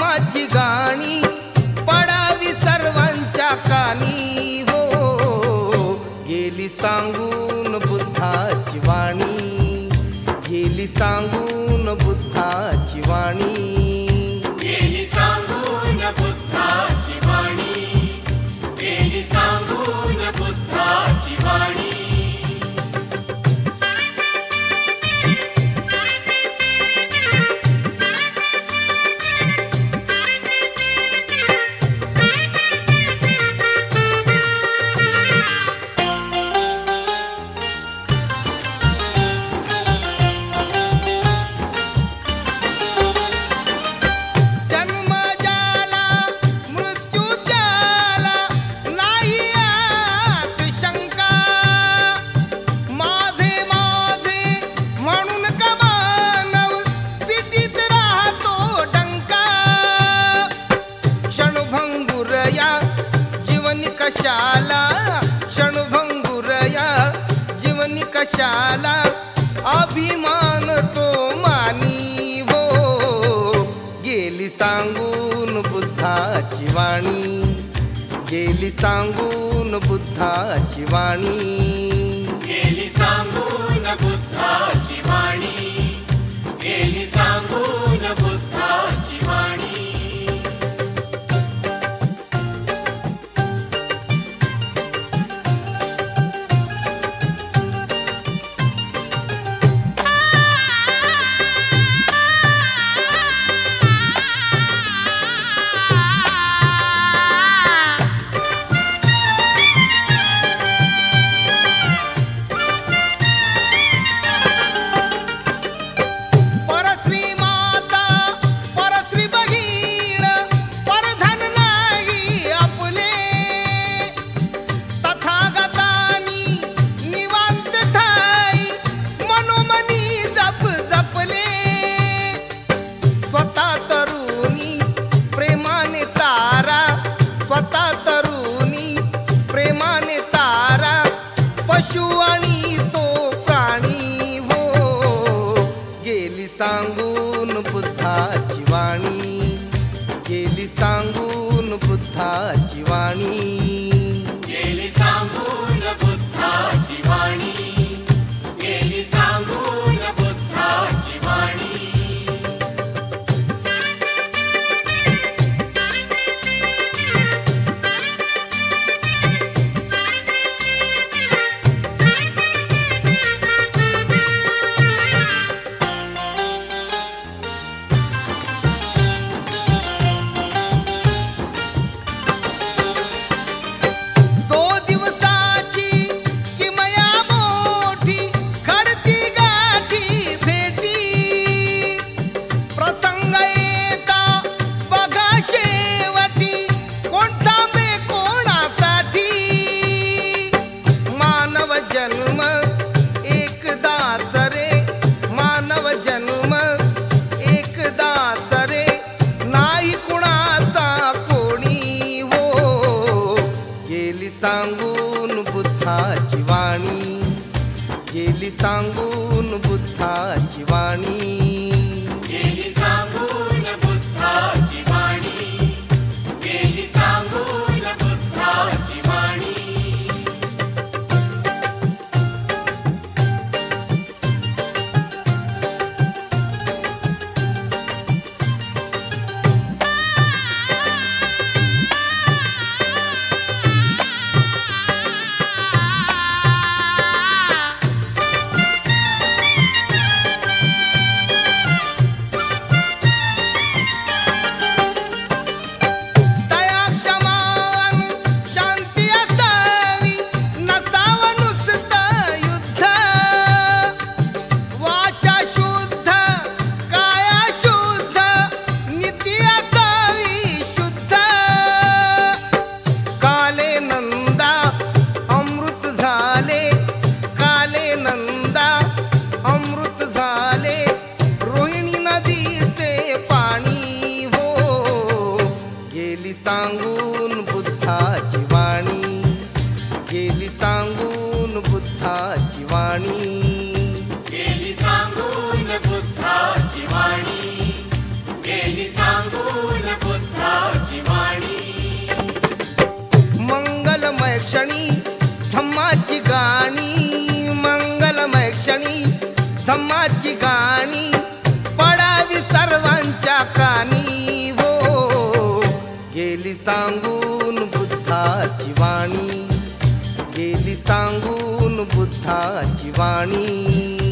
अभिमाची गाणी पडावी सर्वांच्या कानी हो. गेली सांगून बुद्धाची वाणी, गेली सांगून बुद्धाची वाणी, गेली सांगून बुद्धाची वाणी, गेली सांगून बुद्धाची वाणी. क्षणभंगुरया जीवनी कशाला अभिमान तो मानी हो. गेली सांगून बुद्धाची वाणी, गेली सांगून बुद्धाची वाणी, गेली सांगून बुद्धाची वाणी, गेली सांगून बुद्धाची वाणी. पशु आणि तो प्राणी हो. गेली सांगून बुद्धाची वाणी, गेली सांगून बुद्धाची वाणी, गेली सांगून बुद्धाची वाणी, गेली सांगून बुद्धाची वाणी. सांगून बुद्धाची वाणी, गेली सांगून बुद्धाची वाणी, गेली सांगून बुद्धाची वाणी, गेली सांगून बुद्धाची वाणी. सांगून बुद्धाची वाणी, गेली सांगून बुद्धाची वाणी, गेली सांगून बुद्धाची वाणी, गेली सांगून धम्माची गाणी पडावी सर्वांच्या कानी हो. गेली सांगून बुद्धाची वाणी, गेली सांगून बुद्धाची वाणी.